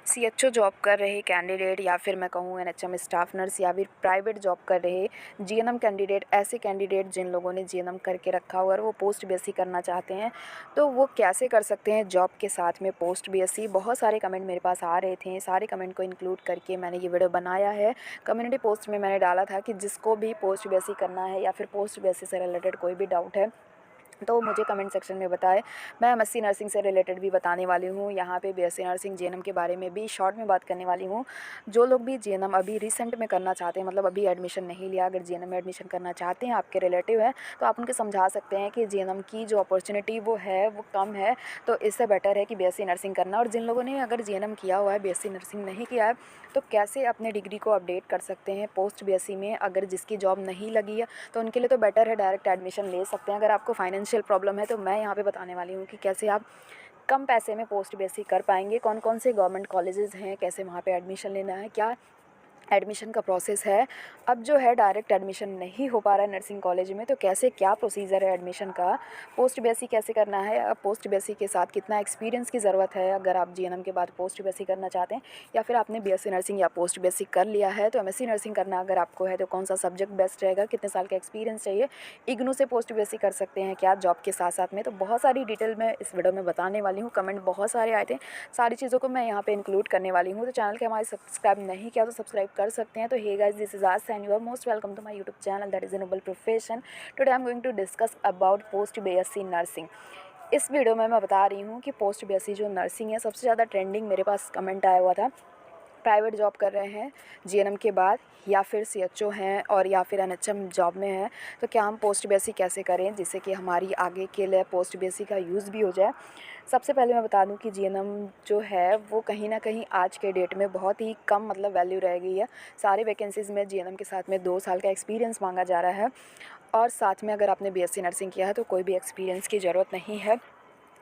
CHO job कर रहे candidate या फिर मैं कहूँ एनएचएम स्टाफ नर्स या फिर प्राइवेट जॉब कर रहे जीएनएम कैंडिडेट, ऐसे कैंडिडेट जिन लोगों ने जीएनएम करके रखा हुआ और वो पोस्ट बीएससी करना चाहते हैं, तो वो कैसे कर सकते हैं जॉब के साथ में पोस्ट बीएससी। बहुत सारे कमेंट मेरे पास आ रहे थे, सारे कमेंट को इंक्लूड करके मैंने ये वीडियो बनाया है। कम्युनिटी पोस्ट में मैंने डाला था कि जिसको भी पोस्ट बीएससी करना है या फिर पोस्ट बीएससी से रिलेटेड कोई भी डाउट है तो मुझे कमेंट सेक्शन में बताएं। मैं एमएससी नर्सिंग से रिलेटेड भी बताने वाली हूँ, यहाँ पे बीएससी नर्सिंग जीएनएम के बारे में भी शॉर्ट में बात करने वाली हूँ। जो लोग भी जीएनएम अभी रिसेंट में करना चाहते हैं, मतलब अभी एडमिशन नहीं लिया, अगर जीएनएम में एडमिशन करना चाहते हैं, आपके रिलेटिव है, तो आप उनको समझा सकते हैं कि जीएनएम की जो अपॉर्चुनिटी वो है वो कम है, तो इससे बेटर है कि बीएससी नर्सिंग करना। और जिन लोगों ने अगर जीएनएम किया हुआ है, बीएससी नर्सिंग नहीं किया है, तो कैसे अपने डिग्री को अपडेट कर सकते हैं पोस्ट बीएससी में। अगर जिसकी जॉब नहीं लगी है तो उनके लिए तो बेटर है डायरेक्ट एडमिशन ले सकते हैं। अगर आपको फाइनेंशियल प्रॉब्लम है तो मैं यहाँ पे बताने वाली हूँ कि कैसे आप कम पैसे में पोस्ट बीएससी कर पाएंगे, कौन कौन से गवर्नमेंट कॉलेजेस हैं, कैसे वहाँ पे एडमिशन लेना है, क्या एडमिशन का प्रोसेस है। अब जो है डायरेक्ट एडमिशन नहीं हो पा रहा है नर्सिंग कॉलेज में, तो कैसे क्या प्रोसीजर है एडमिशन का, पोस्ट बीएससी कैसे करना है, अब पोस्ट बीएससी के साथ कितना एक्सपीरियंस की ज़रूरत है अगर आप जीएनएम के बाद पोस्ट बीएससी करना चाहते हैं, या फिर आपने बीएससी नर्सिंग या पोस्ट बीएससी कर लिया है तो एमएससी नर्सिंग करना अगर आपको है तो कौन सा सब्जेक्ट बेस्ट रहेगा, कितने साल का एक्सपीरियंस चाहिए, इग्नू से पोस्ट बीएससी कर सकते हैं क्या जॉब के साथ साथ में। तो बहुत सारी डिटेल मैं इस वीडियो में बताने वाली हूँ। कमेंट बहुत सारे आए थे, सारी चीज़ों को मैं यहाँ पे इंक्लूड करने वाली हूँ। तो चैनल के हमारे सब्सक्राइब नहीं किया तो सब्सक्राइब कर सकते हैं। तो हे गाइस, दिस इज आज and you are most welcome to my YouTube channel that is a noble profession. Today I am going to discuss about post BSc nursing. इस वीडियो में मैं बता रही हूँ कि पोस्ट बीएससी जो nursing है, सबसे ज़्यादा ट्रेंडिंग मेरे पास कमेंट आया हुआ था। प्राइवेट जॉब कर रहे हैं जीएनएम के बाद, या फिर सीएचओ हैं और या फिर एनएचएम जॉब में हैं, तो क्या हम पोस्ट बीएससी कैसे करें जिससे कि हमारी आगे के लिए पोस्ट बीएससी का यूज़ भी हो जाए। सबसे पहले मैं बता दूं कि जीएनएम जो है वो कहीं ना कहीं आज के डेट में बहुत ही कम मतलब वैल्यू रह गई है। सारे वैकेंसीज़ में जीएनएम के साथ में 2 साल का एक्सपीरियंस मांगा जा रहा है, और साथ में अगर आपने बीएससी नर्सिंग किया है तो कोई भी एक्सपीरियंस की ज़रूरत नहीं है।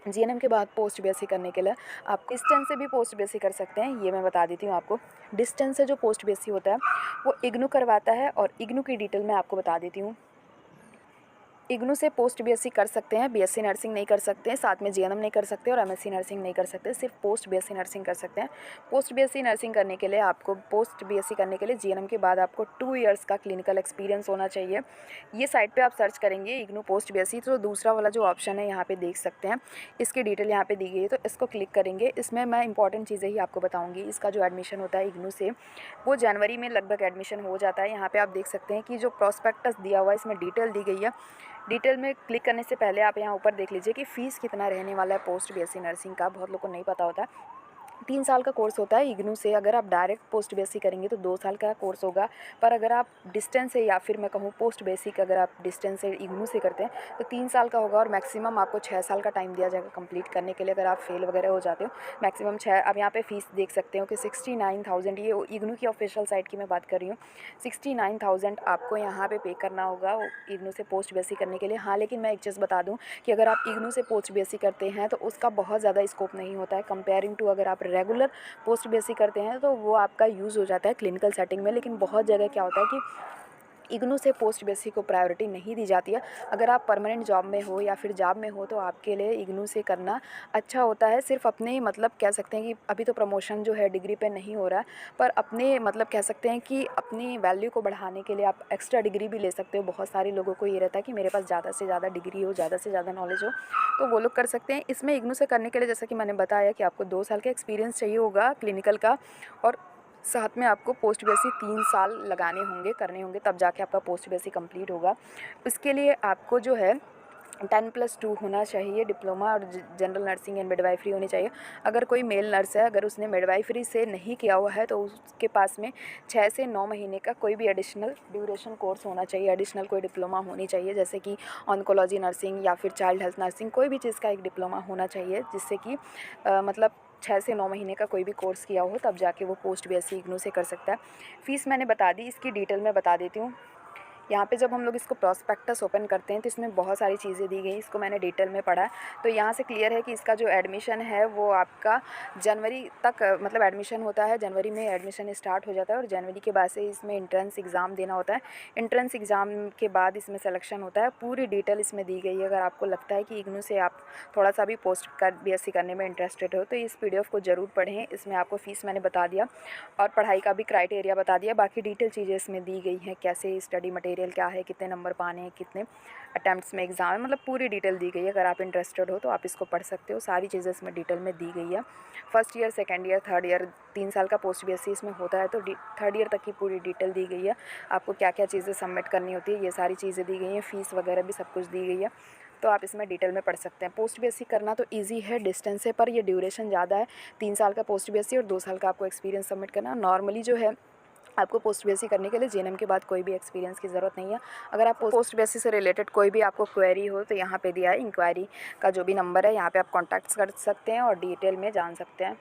जीएनएम के बाद पोस्ट बीएससी करने के लिए आप डिस्टेंस से भी पोस्ट बीएससी कर सकते हैं, ये मैं बता देती हूँ आपको। डिस्टेंस से जो पोस्ट बीएससी होता है वो इग्नू करवाता है, और इग्नू की डिटेल मैं आपको बता देती हूँ। इग्नू से पोस्ट बीएससी कर सकते हैं, बीएससी नर्सिंग नहीं कर सकते हैं, साथ में जीएनएम नहीं कर सकते और एमएससी नर्सिंग नहीं कर सकते, सिर्फ पोस्ट बीएससी नर्सिंग कर सकते हैं। पोस्ट बीएससी नर्सिंग करने के लिए आपको, पोस्ट बीएससी करने के लिए जीएनएम के बाद आपको 2 इयर्स का क्लिनिकल एक्सपीरियंस होना चाहिए। ये साइट पे आप सर्च करेंगे इग्नू पोस्ट बीएससी, तो दूसरा वाला जो ऑप्शन है यहाँ पे देख सकते हैं, इसकी डिटेल यहाँ पे दी गई है, तो इसको क्लिक करेंगे। इसमें मैं इंपॉर्टेंट चीज़ें ही आपको बताऊँगी। इसका जो एडमिशन होता है इग्नू से, वो जनवरी में लगभग एडमिशन हो जाता है। यहाँ पे आप देख सकते हैं कि जो प्रॉस्पेक्टस दिया हुआ है इसमें डिटेल दी गई है। डिटेल में क्लिक करने से पहले आप यहाँ ऊपर देख लीजिए कि फ़ीस कितना रहने वाला है पोस्ट बीएससी नर्सिंग का। बहुत लोगों को नहीं पता होता है। 3 साल का कोर्स होता है इग्नू से। अगर आप डायरेक्ट पोस्ट बेसिक करेंगे तो 2 साल का कोर्स होगा, पर अगर आप डिस्टेंस से या फिर मैं कहूँ पोस्ट बेसिक अगर आप डिस्टेंस से इग्नू से करते हैं तो 3 साल का होगा, और मैक्सिमम आपको 6 साल का टाइम दिया जाएगा कंप्लीट करने के लिए। अगर आप फेल वगैरह हो जाते हो, मैक्सिमम 6। अब यहाँ पे फ़ीस देख सकते हो कि 69,000, ये इग्नू की ऑफिशियल साइट की मैं बात कर रही हूँ। 69,000 आपको यहाँ पे पे करना होगा इग्नू से पोस्ट बेसिक करने के लिए। हाँ, लेकिन मैं एक चीज़ बता दूँ कि अगर आप इग्नू से पोस्ट बेसिक करते हैं तो उसका बहुत ज़्यादा स्कोप नहीं होता है कंपेयरिंग टू अगर आप रेगुलर पोस्ट बीएससी करते हैं, तो वो आपका यूज़ हो जाता है क्लिनिकल सेटिंग में। लेकिन बहुत जगह क्या होता है कि इग्नू से पोस्ट बीएससी को प्रायोरिटी नहीं दी जाती है। अगर आप परमानेंट जॉब में हो या फिर जॉब में हो तो आपके लिए इग्नू से करना अच्छा होता है। सिर्फ अपने मतलब कह सकते हैं कि अभी तो प्रमोशन जो है डिग्री पे नहीं हो रहा है, पर अपने मतलब कह सकते हैं कि अपनी वैल्यू को बढ़ाने के लिए आप एक्स्ट्रा डिग्री भी ले सकते हो। बहुत सारे लोगों को ये रहता है कि मेरे पास ज़्यादा से ज़्यादा डिग्री हो, ज़्यादा से ज़्यादा नॉलेज हो, तो वो लोग कर सकते हैं। इसमें इग्नू से करने के लिए जैसा कि मैंने बताया कि आपको 2 साल का एक्सपीरियंस चाहिए होगा क्लिनिकल का, और साथ में आपको पोस्ट बीएससी 3 साल लगाने होंगे, करने होंगे, तब जाके आपका पोस्ट बीएससी कंप्लीट होगा। इसके लिए आपको जो है 10+2 होना चाहिए डिप्लोमा, और जनरल नर्सिंग एंड मिडवाइफरी होनी चाहिए। अगर कोई मेल नर्स है, अगर उसने मिडवाइफरी से नहीं किया हुआ है तो उसके पास में 6 से 9 महीने का कोई भी एडिशनल ड्यूरेशन कोर्स होना चाहिए, एडिशनल कोई डिप्लोमा होनी चाहिए, जैसे कि ऑन्कोलॉजी नर्सिंग या फिर चाइल्ड हेल्थ नर्सिंग, कोई भी चीज़ का एक डिप्लोमा होना चाहिए, जिससे कि मतलब 6 से 9 महीने का कोई भी कोर्स किया हो, तब जाके वो पोस्ट बीएससी इग्नू से कर सकता है। फ़ीस मैंने बता दी, इसकी डिटेल में बता देती हूँ। यहाँ पे जब हम लोग इसको प्रॉस्पेक्टस ओपन करते हैं तो इसमें बहुत सारी चीज़ें दी गई, इसको मैंने डिटेल में पढ़ा है। तो यहाँ से क्लियर है कि इसका जो एडमिशन है वो आपका जनवरी तक मतलब एडमिशन होता है, जनवरी में एडमिशन स्टार्ट हो जाता है और जनवरी के बाद से इसमें एंट्रेंस एग्ज़ाम देना होता है। एंट्रेंस एग्ज़ाम के बाद इसमें सिलेक्शन होता है। पूरी डिटेल इसमें दी गई है। अगर आपको लगता है कि इग्नू से आप थोड़ा सा भी पोस्ट कर बीएससी करने में इंटरेस्टेड हो तो इस पीडीएफ को ज़रूर पढ़ें। इसमें आपको फ़ीस मैंने बता दिया और पढ़ाई का भी क्राइटेरिया बता दिया। बाकी डिटेल चीज़ें इसमें दी गई हैं, कैसे स्टडी मटेरियल क्या है, कितने नंबर पाने हैं, कितने अटैम्प्ट्स में एग्ज़ाम है, मतलब पूरी डिटेल दी गई है। अगर आप इंटरेस्टेड हो तो आप इसको पढ़ सकते हो। सारी चीज़ें इसमें डिटेल में दी गई है। First year, second year, third year 3 साल का पोस्ट बीएससी इसमें होता है, तो थर्ड ईयर तक की पूरी डिटेल दी गई है। आपको क्या क्या चीज़ें सबमिट करनी होती है ये सारी चीज़ें दी गई हैं। फ़ीस वगैरह भी सब कुछ दी गई है, तो आप इसमें डिटेल में पढ़ सकते हैं। पोस्ट बीएससी करना तो ईजी है, डिस्टेंस है, पर ये ड्यूरेशन ज़्यादा है। 3 साल का पोस्ट बीएससी और 2 साल का आपको एक्सपीरियंस सबमिट करना। नॉर्मली जो है आपको पोस्ट बीएससी करने के लिए जेएनएम के बाद कोई भी एक्सपीरियंस की ज़रूरत नहीं है। अगर आप पोस्ट बीएससी से रिलेटेड कोई भी आपको क्वेरी हो तो यहाँ पे दिया है, इंक्वायरी का जो भी नंबर है यहाँ पे आप कॉन्टैक्ट कर सकते हैं और डिटेल में जान सकते हैं।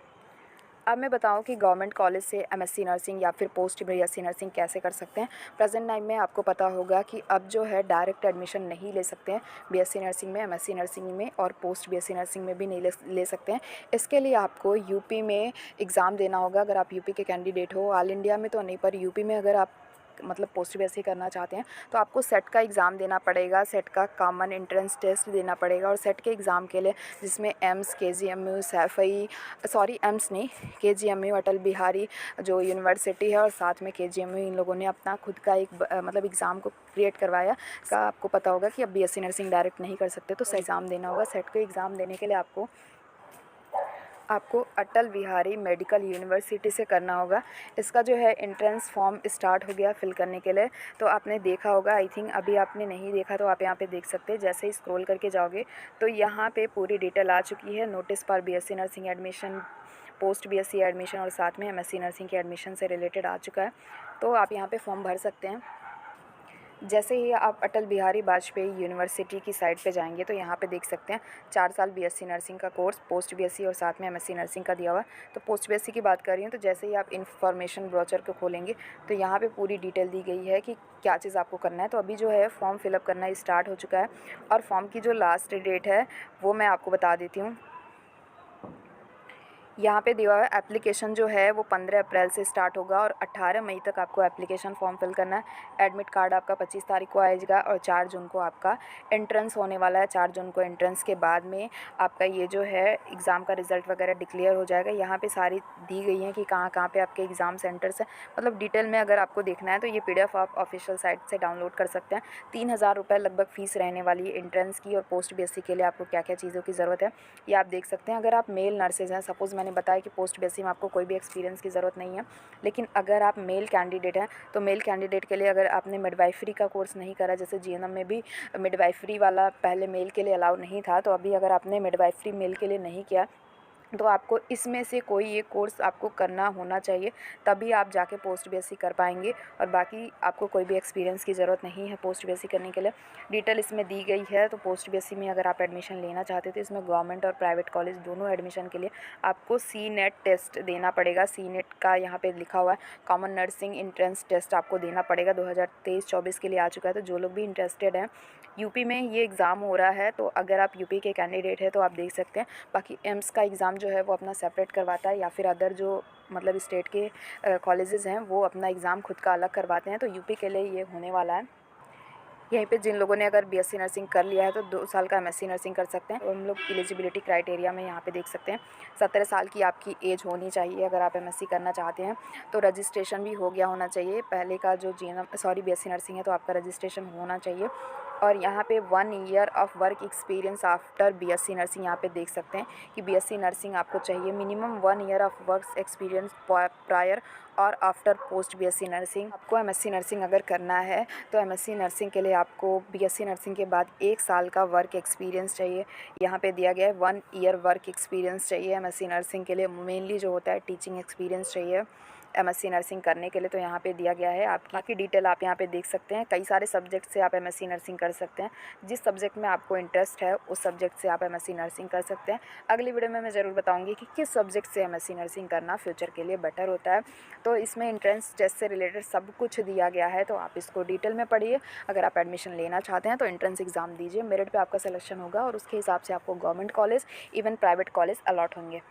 अब मैं बताऊं कि गवर्नमेंट कॉलेज से एमएससी नर्सिंग या फिर पोस्ट बीएससी नर्सिंग कैसे कर सकते हैं। प्रेजेंट टाइम में आपको पता होगा कि अब जो है डायरेक्ट एडमिशन नहीं ले सकते हैं बीएससी नर्सिंग में, एमएससी नर्सिंग में और पोस्ट बीएससी नर्सिंग में भी नहीं ले सकते हैं। इसके लिए आपको यूपी में एग्ज़ाम देना होगा। अगर आप यूपी के कैंडिडेट हो, ऑल इंडिया में तो नहीं, पर यूपी में अगर आप मतलब पोस्ट बीएससी करना चाहते हैं तो आपको सेट का एग्ज़ाम देना पड़ेगा। सेट का कॉमन एंट्रेंस टेस्ट देना पड़ेगा और सेट के एग्ज़ाम के लिए जिसमें AIIMS, KGMU, Saifai, sorry AIIMS नहीं, केजीएमयू, अटल बिहारी जो यूनिवर्सिटी है और साथ में केजीएमयू, इन लोगों ने अपना खुद का एक मतलब एग्ज़ाम को क्रिएट करवाया। इसका आपको पता होगा कि अब बीएससी नर्सिंग डायरेक्ट नहीं कर सकते, तो एग्ज़ाम देना होगा। सेट के एग्ज़ाम देने के लिए आपको अटल बिहारी मेडिकल यूनिवर्सिटी से करना होगा। इसका जो है एंट्रेंस फॉर्म स्टार्ट हो गया फिल करने के लिए, तो आपने देखा होगा, आई थिंक अभी आपने नहीं देखा तो आप यहाँ पे देख सकते हैं। जैसे ही स्क्रॉल करके जाओगे तो यहाँ पे पूरी डिटेल आ चुकी है। नोटिस पर BSc nursing admission, post BSc admission और साथ में एमएससी नर्सिंग के एडमिशन से रिलेटेड आ चुका है, तो आप यहाँ पर फॉर्म भर सकते हैं। जैसे ही आप अटल बिहारी वाजपेयी यूनिवर्सिटी की साइट पे जाएंगे तो यहाँ पे देख सकते हैं 4 साल बीएससी नर्सिंग का कोर्स, पोस्ट बीएससी और साथ में एमएससी नर्सिंग का दिया हुआ है। तो पोस्ट बीएससी की बात कर रही हूँ, तो जैसे ही आप इन्फॉर्मेशन ब्रोचर को खोलेंगे तो यहाँ पे पूरी डिटेल दी गई है कि क्या चीज़ आपको करना है। तो अभी जो है फॉर्म फिलअप करना स्टार्ट हो चुका है और फॉर्म की जो लास्ट डेट है वो मैं आपको बता देती हूँ। यहाँ पे दिया हुआ है एप्लीकेशन जो है वो 15 अप्रैल से स्टार्ट होगा और 18 मई तक आपको एप्लीकेशन फॉर्म फिल करना है। एडमिट कार्ड आपका 25 तारीख को आएगा और 4 जून को आपका एंट्रेंस होने वाला है। 4 जून को एंट्रेंस के बाद में आपका ये जो है एग्ज़ाम का रिज़ल्ट वगैरह डिक्लेयर हो जाएगा। यहाँ पे सारी दी गई हैं कि कहाँ पे आपके एग्ज़ाम सेंटर्स हैं, मतलब डिटेल में अगर आपको देखना है तो ये PDF आप ऑफिशियल साइट से डाउनलोड कर सकते हैं। 3000 रुपये लगभग फ़ीस रहने वाली है एंट्रेंस की। और पोस्ट बीएससी के लिए आपको क्या क्या चीज़ों की ज़रूरत है ये आप देख सकते हैं। अगर आप मेल नर्सेज हैं, सपोज़ मैंने बताया कि पोस्ट बीएससी में आपको कोई भी एक्सपीरियंस की ज़रूरत नहीं है, लेकिन अगर आप मेल कैंडिडेट हैं तो मेल कैंडिडेट के लिए अगर आपने मिडवाइफरी का कोर्स नहीं करा, जैसे जीएनएम में भी मिडवाइफरी वाला पहले मेल के लिए अलाउ नहीं था, तो अभी अगर आपने मिडवाइफरी मेल के लिए नहीं किया तो आपको इसमें से कोई एक कोर्स आपको करना होना चाहिए, तभी आप जाके पोस्ट बीएससी कर पाएंगे। और बाकी आपको कोई भी एक्सपीरियंस की ज़रूरत नहीं है पोस्ट बीएससी करने के लिए। डिटेल इसमें दी गई है। तो पोस्ट बीएससी में अगर आप एडमिशन लेना चाहते थे, इसमें गवर्नमेंट और प्राइवेट कॉलेज दोनों एडमिशन के लिए आपको CNET टेस्ट देना पड़ेगा। CNET का यहाँ पर लिखा हुआ है कॉमन नर्सिंग एंट्रेंस टेस्ट आपको देना पड़ेगा। 2023-24 के लिए आ चुका है। तो जो लोग भी इंटरेस्टेड हैं, यूपी में ये एग्ज़ाम हो रहा है, तो अगर आप यूपी के कैंडिडेट हैं तो आप देख सकते हैं। बाकी एम्स का एग्ज़ाम जो है वो अपना सेपरेट करवाता है, या फिर अदर जो मतलब स्टेट के कॉलेजेस हैं वो अपना एग्ज़ाम खुद का अलग करवाते हैं। तो यूपी के लिए ये होने वाला है। यहीं पे जिन लोगों ने अगर बीएससी नर्सिंग कर लिया है तो 2 साल का एमएससी नर्सिंग कर सकते हैं। तो हम लोग एलिजिबिलिटी क्राइटेरिया में यहाँ पे देख सकते हैं 17 साल की आपकी एज होनी चाहिए अगर आप एमएससी करना चाहते हैं। तो रजिस्ट्रेशन भी हो गया होना चाहिए। पहले का जो बीएससी नर्सिंग है तो आपका रजिस्ट्रेशन होना चाहिए। और यहाँ पे 1 year of work experience after BSc nursing, यहाँ पे देख सकते हैं कि बीएससी नर्सिंग आपको चाहिए। Minimum 1 year of work experience prior और आफ्टर पोस्ट बीएससी नर्सिंग। आपको एमएससी नर्सिंग अगर करना है तो एमएससी नर्सिंग के लिए आपको बीएससी नर्सिंग के बाद 1 साल का वर्क एक्सपीरियंस चाहिए। यहाँ पे दिया गया है 1 ईयर वर्क एक्सपीरियंस चाहिए एमएससी नर्सिंग के लिए। मेनली जो होता है टीचिंग एक्सपीरियंस चाहिए। एमएससी नर्सिंग करने के लिए, तो यहाँ पे दिया गया है आपकी डिटेल आप यहाँ पे देख सकते हैं। कई सारे सब्जेक्ट से आप एमएससी नर्सिंग कर सकते हैं। जिस सब्जेक्ट में आपको इंटरेस्ट है उस सब्जेक्ट से आप एमएससी नर्सिंग कर सकते हैं। अगली वीडियो में मैं ज़रूर बताऊँगी कि किस सब्जेक्ट से एमएससी नर्सिंग करना फ्यूचर के लिए बेटर होता है। तो इसमें एंट्रेंस टेस्ट से रिलेटेड सब कुछ दिया गया है, तो आप इसको डिटेल में पढ़िए। अगर आप एडमिशन लेना चाहते हैं तो एंट्रेंस एग्ज़ाम दीजिए, मेरिट पे आपका सिलेक्शन होगा और उसके हिसाब से आपको government college even private college allot होंगे।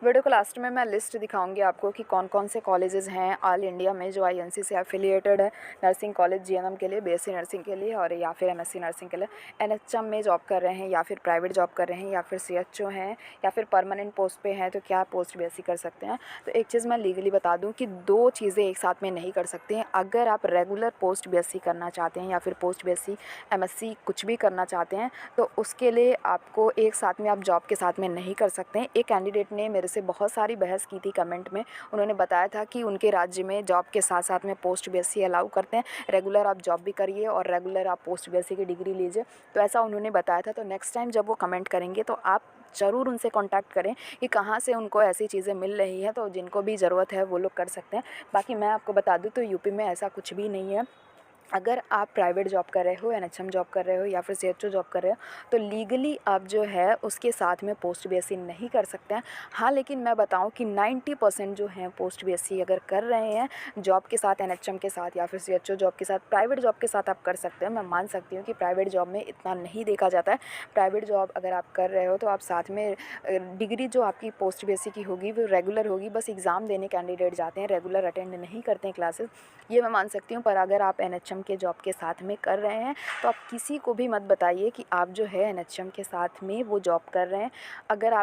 वीडियो को लास्ट में मैं लिस्ट दिखाऊंगी आपको कि कौन कौन से कॉलेजेस हैं ऑल इंडिया में जो आईएनसी से एफिलिएटेड है नर्सिंग कॉलेज जीएनएम के लिए, बीएससी नर्सिंग के लिए और या फिर एमएससी नर्सिंग के लिए। एनएचएम में जॉब कर रहे हैं या फिर प्राइवेट जॉब कर रहे हैं या फिर सीएचओ हैं या फिर परमानेंट पोस्ट पे हैं तो क्या पोस्ट बीएससी कर सकते हैं। तो एक चीज़ मैं लीगली बता दूँ कि दो चीज़ें एक साथ में नहीं कर सकते हैं। अगर आप रेगुलर पोस्ट बीएससी करना चाहते हैं या फिर पोस्ट बीएससी एमएससी कुछ भी करना चाहते हैं तो उसके लिए आपको एक साथ में आप जॉब के साथ में नहीं कर सकते हैं। एक कैंडिडेट ने मेरे से बहुत सारी बहस की थी कमेंट में। उन्होंने बताया था कि उनके राज्य में जॉब के साथ साथ में पोस्ट बीएससी अलाउ करते हैं, रेगुलर आप जॉब भी करिए और रेगुलर आप पोस्ट बीएससी की डिग्री लीजिए। तो ऐसा उन्होंने बताया था। तो नेक्स्ट टाइम जब वो कमेंट करेंगे तो आप ज़रूर उनसे कांटेक्ट करें कि कहाँ से उनको ऐसी चीज़ें मिल रही हैं, तो जिनको भी ज़रूरत है वो लोग कर सकते हैं। बाकी मैं आपको बता दूँ तो यूपी में ऐसा कुछ भी नहीं है। अगर आप प्राइवेट जॉब कर रहे हो, एनएचएम जॉब कर रहे हो या फिर सीएचओ जॉब कर रहे हो तो लीगली आप जो है उसके साथ में पोस्ट बीएससी नहीं कर सकते हैं। हाँ, लेकिन मैं बताऊं कि 90% जो हैं पोस्ट बीएससी अगर कर रहे हैं जॉब के साथ, एनएचएम के साथ या फिर सीएचओ जॉब के साथ, प्राइवेट जॉब के साथ आप कर सकते हैं। मैं मान सकती हूँ कि प्राइवेट जॉब में इतना नहीं देखा जाता है। प्राइवेट जॉब अगर आप कर रहे हो तो आप साथ में डिग्री जो आपकी पोस्ट बीएससी की होगी वो रेगुलर होगी। बस एग्ज़ाम देने कैंडिडेट जाते हैं, रेगुलर अटेंड नहीं करते हैं क्लासेस, ये मैं मान सकती हूँ। पर अगर आप एनएचएम के जॉब के साथ में कर रहे हैं तो आप किसी को भी मत बताइए कि आप जो है एनएचएम के साथ में वो जॉब कर रहे हैं। अगर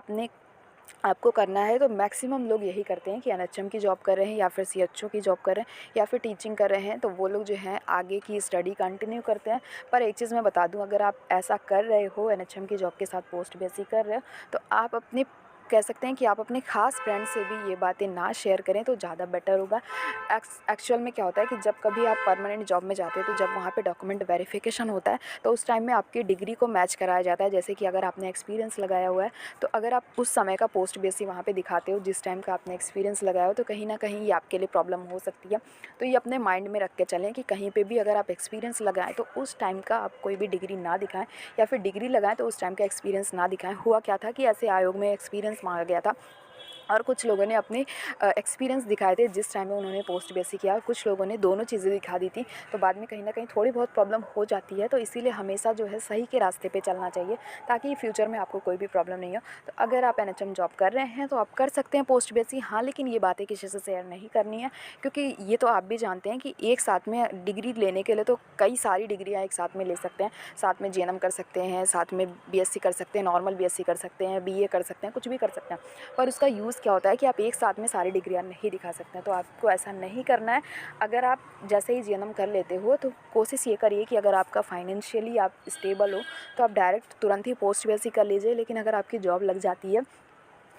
आपको करना है तो मैक्सिमम लोग यही करते हैं कि एनएचएम की जॉब कर रहे हैं या फिर सीएचओ की जॉब कर रहे हैं या फिर टीचिंग कर रहे हैं तो वो लोग जो हैं आगे की स्टडी कंटिन्यू करते हैं। पर एक चीज़ मैं बता दूं, अगर आप ऐसा कर रहे हो एनएचएम की जॉब के साथ पोस्ट बीएससी कर रहे हो तो आप अपने कह सकते हैं कि आप अपने ख़ास फ्रेंड से भी ये बातें ना शेयर करें तो ज़्यादा बेटर होगा। एक्चुअल में क्या होता है कि जब कभी आप परमानेंट जॉब में जाते हैं तो जब वहाँ पे डॉक्यूमेंट वेरिफिकेशन होता है तो उस टाइम में आपकी डिग्री को मैच कराया जाता है। जैसे कि अगर आपने एक्सपीरियंस लगाया हुआ है तो अगर आप उस समय का पोस्ट बीएससी वहाँ पे दिखाते हो जिस टाइम का आपने एक्सपीरियंस लगाया हो तो कहीं ना कहीं ये आपके लिए प्रॉब्लम हो सकती है। तो ये अपने माइंड में रख के चलें कि कहीं पर भी अगर आप एक्सपीरियंस लगाएं तो उस टाइम का आप कोई भी डिग्री ना दिखाएं या फिर डिग्री लगाएं तो उस टाइम का एक्सपीरियंस ना दिखाएं। हुआ क्या था कि ऐसे आयोग में एक्सपीरियंस मांगा गया था और कुछ लोगों ने अपने एक्सपीरियंस दिखाए थे जिस टाइम में उन्होंने पोस्ट बीएससी किया और कुछ लोगों ने दोनों चीज़ें दिखा दी थी। तो बाद में कहीं ना कहीं थोड़ी बहुत प्रॉब्लम हो जाती है। तो इसीलिए हमेशा जो है सही के रास्ते पे चलना चाहिए ताकि फ्यूचर में आपको कोई भी प्रॉब्लम नहीं हो। तो अगर आप एनएचएम जॉब कर रहे हैं तो आप कर सकते हैं पोस्ट बीएससी, हाँ, लेकिन ये बातें किसी से शेयर नहीं करनी है क्योंकि ये तो आप भी जानते हैं कि एक साथ में डिग्री लेने के लिए तो कई सारी डिग्रियाँ एक साथ में ले सकते हैं। साथ में जीएनएम कर सकते हैं, साथ में बीएससी कर सकते हैं, नॉर्मल बीएससी कर सकते हैं, बीए कर सकते हैं, कुछ भी कर सकते हैं। पर उसका यूज़ क्या होता है कि आप एक साथ में सारी डिग्रियां नहीं दिखा सकते हैं। तो आपको ऐसा नहीं करना है। अगर आप जैसे ही जीएनएम कर लेते हो तो कोशिश ये करिए कि अगर आपका फाइनेंशियली आप स्टेबल हो तो आप डायरेक्ट तुरंत ही पोस्ट बीएससी कर लीजिए। लेकिन अगर आपकी जॉब लग जाती है,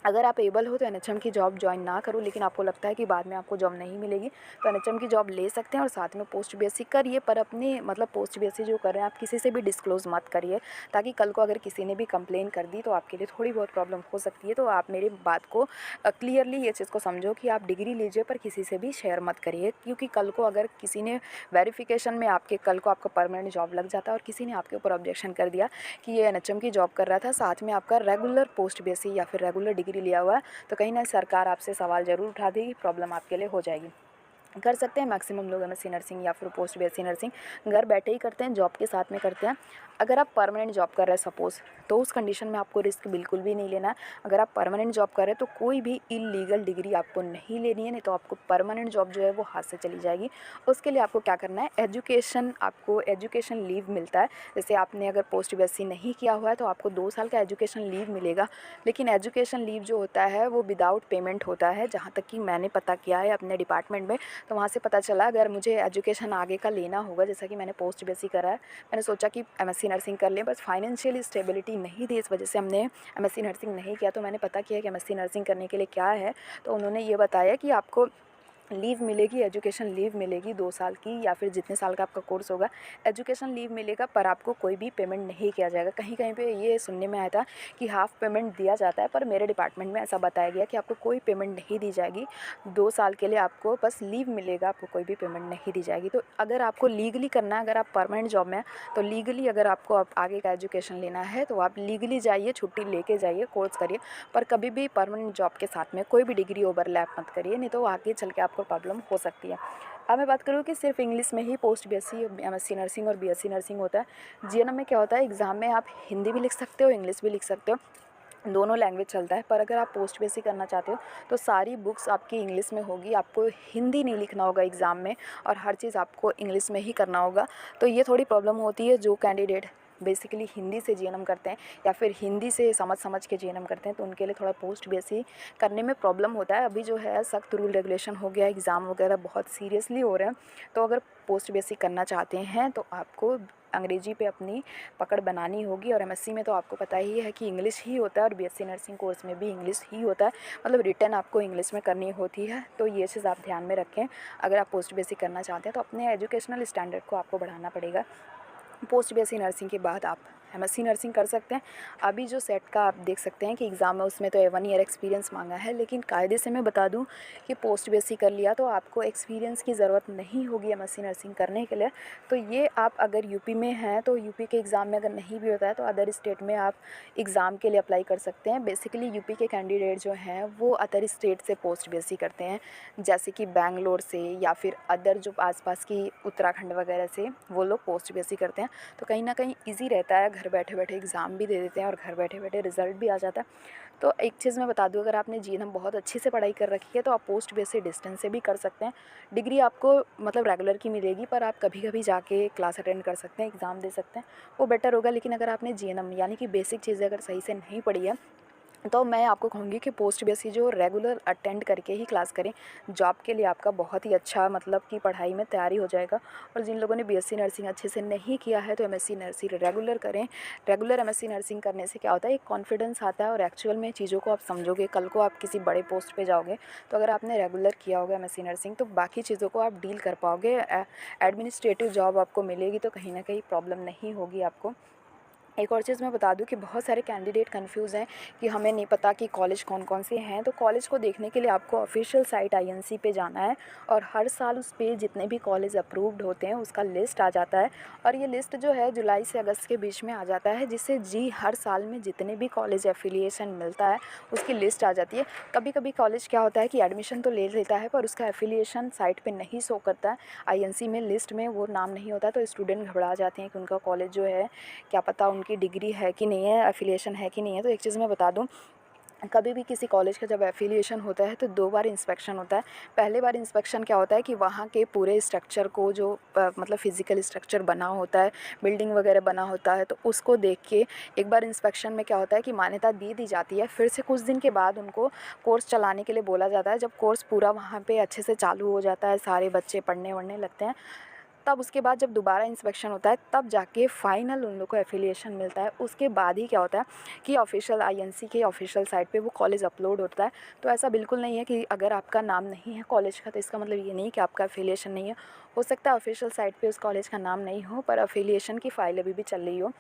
अगर आप एबल हो तो एनएचएम की जॉब ज्वाइन ना करो, लेकिन आपको लगता है कि बाद में आपको जॉब नहीं मिलेगी तो एनएचएम की जॉब ले सकते हैं और साथ में पोस्ट बीएससी करिए। पर अपने मतलब पोस्ट बीएससी जो कर रहे हैं आप किसी से भी डिस्क्लोज़ मत करिए ताकि कल को अगर किसी ने भी कंप्लेन कर दी तो आपके लिए थोड़ी बहुत प्रॉब्लम हो सकती है। तो आप मेरी बात को क्लियरली ये चीज़ को समझो कि आप डिग्री लीजिए पर किसी से भी शेयर मत करिए क्योंकि कल को अगर किसी ने वेरिफिकेशन में आपके कल को आपका परमानेंट जॉब लग जाता है और किसी ने आपके ऊपर ऑब्जेक्शन कर दिया कि ये एनएचएम की जॉब कर रहा था साथ में आपका रेगुलर पोस्ट बीएससी या फिर रेगुलर डिग्री लिया हुआ है तो कहीं ना सरकार आपसे सवाल ज़रूर उठा देगी, प्रॉब्लम आपके लिए हो जाएगी। कर सकते हैं मैक्सिमम लोग एमएससी नर्सिंग या फिर पोस्ट बीएससी नर्सिंग घर बैठे ही करते हैं, जॉब के साथ में करते हैं। अगर आप परमानेंट जॉब कर रहे हैं सपोज़ तो उस कंडीशन में आपको रिस्क बिल्कुल भी नहीं लेना है। अगर आप परमानेंट जॉब कर रहे हैं तो कोई भी इलीगल डिग्री आपको नहीं लेनी है, नहीं तो आपको परमानेंट जॉब जो है वो हाथ से चली जाएगी। उसके लिए आपको क्या करना है, आपको एजुकेशन लीव मिलता है। जैसे आपने अगर पोस्ट बीएससी नहीं किया हुआ है तो आपको 2 साल का एजुकेशन लीव मिलेगा। लेकिन एजुकेशन लीव जो होता है वो विदाउट पेमेंट होता है, जहाँ तक कि मैंने पता किया है अपने डिपार्टमेंट में। तो वहाँ से पता चला अगर मुझे एजुकेशन आगे का लेना होगा, जैसा कि मैंने पोस्ट बीएससी करा है, मैंने सोचा कि एमएससी नर्सिंग कर लें, बस फाइनेंशियल स्टेबिलिटी नहीं थी, इस वजह से हमने एमएससी नर्सिंग नहीं किया। तो मैंने पता किया कि एमएससी नर्सिंग करने के लिए क्या है, तो उन्होंने ये बताया कि आपको लीव मिलेगी, एजुकेशन लीव मिलेगी 2 साल की या फिर जितने साल का आपका कोर्स होगा, एजुकेशन लीव मिलेगा, पर आपको कोई भी पेमेंट नहीं किया जाएगा। कहीं-कहीं पे ये सुनने में आया था कि हाफ़ पेमेंट दिया जाता है, पर मेरे डिपार्टमेंट में ऐसा बताया गया कि आपको कोई पेमेंट नहीं दी जाएगी। 2 साल के लिए आपको बस लीव मिलेगा, आपको कोई भी पेमेंट नहीं दी जाएगी। तो अगर आपको लीगली करना है, अगर आप परमानेंट जॉब में हैं, तो लीगली अगर आपको अब आगे का एजुकेशन लेना है तो आप लीगली जाइए, छुट्टी लेके जाइए, कोर्स करिए, पर कभी भी परमानेंट जॉब के साथ में कोई भी डिग्री ओवरलैप मत करिए, नहीं तो आगे चल के आपको प्रॉब्लम हो सकती है। अब मैं बात करूँ कि सिर्फ इंग्लिश में ही पोस्ट बीएससी, एमएससी नर्सिंग और बीएससी नर्सिंग होता है। जीएनएम में क्या होता है, एग्ज़ाम में आप हिंदी भी लिख सकते हो, इंग्लिश भी लिख सकते हो, दोनों लैंग्वेज चलता है। पर अगर आप पोस्ट बीएससी करना चाहते हो तो सारी बुक्स आपकी इंग्लिश में होगी, आपको हिंदी नहीं लिखना होगा एग्ज़ाम में, और हर चीज़ आपको इंग्लिश में ही करना होगा। तो ये थोड़ी प्रॉब्लम होती है जो कैंडिडेट बेसिकली हिंदी से जीएनएम करते हैं या फिर हिंदी से समझ के जीएनएम करते हैं, तो उनके लिए थोड़ा पोस्ट बीएससी करने में प्रॉब्लम होता है। अभी जो है सख्त रूल रेगुलेशन हो गया है, एग्ज़ाम वगैरह बहुत सीरियसली हो रहे हैं। तो अगर पोस्ट बीएससी करना चाहते हैं तो आपको अंग्रेजी पे अपनी पकड़ बनानी होगी, और एमएससी में तो आपको पता ही है कि इंग्लिश ही होता है, और बीएससी नर्सिंग कोर्स में भी इंग्लिश ही होता है, मतलब रिटन आपको इंग्लिश में करनी होती है। तो ये चीज़ आप ध्यान में रखें। अगर आप पोस्ट बीएससी करना चाहते हैं तो अपने एजुकेशनल स्टैंडर्ड को आपको बढ़ाना पड़ेगा। पोस्ट बीएससी नर्सिंग के बाद आप एमएससी नर्सिंग कर सकते हैं। अभी जो सेट का आप देख सकते हैं कि एग्ज़ाम है, उसमें तो 1 ईयर एक्सपीरियंस मांगा है, लेकिन कायदे से मैं बता दूं कि पोस्ट बीएससी कर लिया तो आपको एक्सपीरियंस की ज़रूरत नहीं होगी एमएससी नर्सिंग करने के लिए। तो ये आप अगर यूपी में हैं तो यूपी के एग्ज़ाम में अगर नहीं भी होता है तो अदर स्टेट में आप एग्ज़ाम के लिए अप्लाई कर सकते हैं। बेसिकली यूपी के कैंडिडेट जो हैं वो अदर स्टेट से पोस्ट बीएससी करते हैं, जैसे कि बैंगलोर से या फिर अदर जो आसपास की उत्तराखंड वगैरह से वो लोग पोस्ट बीएससी करते हैं। तो कहीं ना कहीं ईजी रहता है, घर बैठे बैठे एग्ज़ाम भी दे देते हैं और घर बैठे बैठे रिज़ल्ट भी आ जाता है। तो एक चीज़ मैं बता दूं, अगर आपने जीएनएम बहुत अच्छे से पढ़ाई कर रखी है तो आप पोस्ट बेसिस डिस्टेंस से भी कर सकते हैं। डिग्री आपको मतलब रेगुलर की मिलेगी, पर आप कभी कभी जाके क्लास अटेंड कर सकते हैं, एग्ज़ाम दे सकते हैं, वो बेटर होगा। लेकिन अगर आपने जीएनएम यानी कि बेसिक चीज़ें अगर सही से नहीं पढ़ी है तो मैं आपको कहूँगी कि पोस्ट बीएससी जो रेगुलर अटेंड करके ही क्लास करें। जॉब के लिए आपका बहुत ही अच्छा मतलब कि पढ़ाई में तैयारी हो जाएगा। और जिन लोगों ने बीएससी नर्सिंग अच्छे से नहीं किया है तो एमएससी नर्सिंग रेगुलर करें। रेगुलर एमएससी नर्सिंग करने से क्या होता है, एक कॉन्फिडेंस आता है और एक्चुअल में चीज़ों को आप समझोगे। कल को आप किसी बड़े पोस्ट पे जाओगे तो अगर आपने रेगुलर किया होगा एमएससी नर्सिंग तो बाकी चीज़ों को आप डील कर पाओगे। एडमिनिस्ट्रेटिव जॉब आपको मिलेगी तो कहीं ना कहीं प्रॉब्लम नहीं होगी आपको। एक और चीज़ मैं बता दूं कि बहुत सारे कैंडिडेट कंफ्यूज हैं कि हमें नहीं पता कि कॉलेज कौन कौन से हैं। तो कॉलेज को देखने के लिए आपको ऑफिशियल साइट आईएनसी पे जाना है, और हर साल उस पे जितने भी कॉलेज अप्रूव्ड होते हैं उसका लिस्ट आ जाता है। और ये लिस्ट जो है जुलाई से अगस्त के बीच में आ जाता है, जिससे हर साल में जितने भी कॉलेज एफिलिएशन मिलता है उसकी लिस्ट आ जाती है। कभी कभी कॉलेज क्या होता है कि एडमिशन तो ले लेता है पर उसका एफिलिएशन साइट पर नहीं शो करता है, आईएनसी में लिस्ट में वो नाम नहीं होता। तो स्टूडेंट घबरा जाते हैं कि उनका कॉलेज जो है क्या पता उनकी डिग्री है कि नहीं है, एफिलिएशन है कि नहीं है। तो एक चीज़ मैं बता दूं, कभी भी किसी कॉलेज का जब एफिलिएशन होता है तो 2 बार इंस्पेक्शन होता है। पहले बार इंस्पेक्शन क्या होता है कि वहाँ के पूरे स्ट्रक्चर को जो मतलब फिज़िकल स्ट्रक्चर बना होता है, बिल्डिंग वगैरह बना होता है, तो उसको देख के एक बार इंस्पेक्शन में क्या होता है कि मान्यता दी जाती है। फिर से कुछ दिन के बाद उनको कोर्स चलाने के लिए बोला जाता है। जब कोर्स पूरा वहाँ पर अच्छे से चालू हो जाता है, सारे बच्चे पढ़ने वढ़ने लगते हैं, तब उसके बाद जब दोबारा इंस्पेक्शन होता है तब जाके फाइनल उन लोग को एफिलिएशन मिलता है। उसके बाद ही क्या होता है कि ऑफिशियल आईएनसी के ऑफिशियल साइट पे वो कॉलेज अपलोड होता है। तो ऐसा बिल्कुल नहीं है कि अगर आपका नाम नहीं है कॉलेज का तो इसका मतलब ये नहीं कि आपका एफिलिएशन नहीं है। हो सकता है ऑफिशियल साइट पे उस कॉलेज का नाम नहीं हो पर एफिलिएशन की फ़ाइल अभी भी चल रही हो।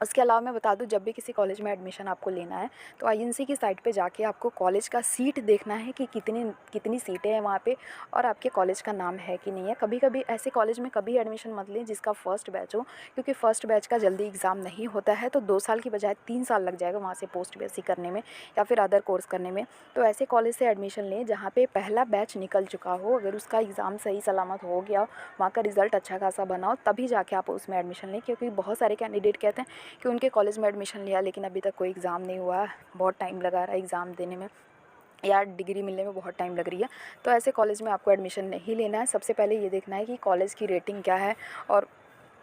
उसके अलावा मैं बता दूं, जब भी किसी कॉलेज में एडमिशन आपको लेना है तो आईएनसी की साइट पे जाके आपको कॉलेज का सीट देखना है कि कितनी सीटें हैं वहाँ पे और आपके कॉलेज का नाम है कि नहीं है। कभी कभी ऐसे कॉलेज में कभी एडमिशन मत लें जिसका फ़र्स्ट बैच हो, क्योंकि फ़र्स्ट बैच का जल्दी एग्ज़ाम नहीं होता है। तो 2 साल की बजाय 3 साल लग जाएगा वहाँ से पोस्ट बीएससी करने में या फिर अदर कोर्स करने में। तो ऐसे कॉलेज से एडमिशन लें जहाँ पर पहला बैच निकल चुका हो, अगर उसका एग्ज़ाम सही सलामत हो गया, वहाँ का रिज़ल्ट अच्छा खासा बना हो, तभी जाके आप उसमें एडमिशन लें। क्योंकि बहुत सारे कैंडिडेट कहते हैं कि उनके कॉलेज में एडमिशन लिया लेकिन अभी तक कोई एग्ज़ाम नहीं हुआ, बहुत टाइम लगा रहा है एग्ज़ाम देने में या डिग्री मिलने में बहुत टाइम लग रही है। तो ऐसे कॉलेज में आपको एडमिशन नहीं लेना है। सबसे पहले ये देखना है कि कॉलेज की रेटिंग क्या है और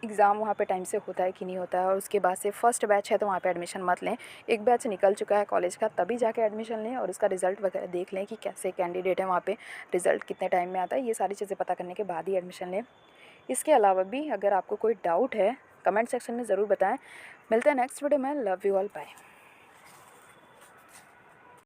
एग्ज़ाम वहाँ पे टाइम से होता है कि नहीं होता है। और उसके बाद से फर्स्ट बैच है तो वहाँ पे एडमिशन मत लें। एक बैच निकल चुका है कॉलेज का तभी जाके एडमिशन लें और उसका रिज़ल्ट वगैरह देख लें कि कैसे कैंडिडेट है वहाँ पे, रिज़ल्ट कितने टाइम में आता है, ये सारी चीज़ें पता करने के बाद ही एडमिशन लें। इसके अलावा भी अगर आपको कोई डाउट है कमेंट सेक्शन में ज़रूर बताएं। मिलते हैं नेक्स्ट वीडियो में। Love you all, bye.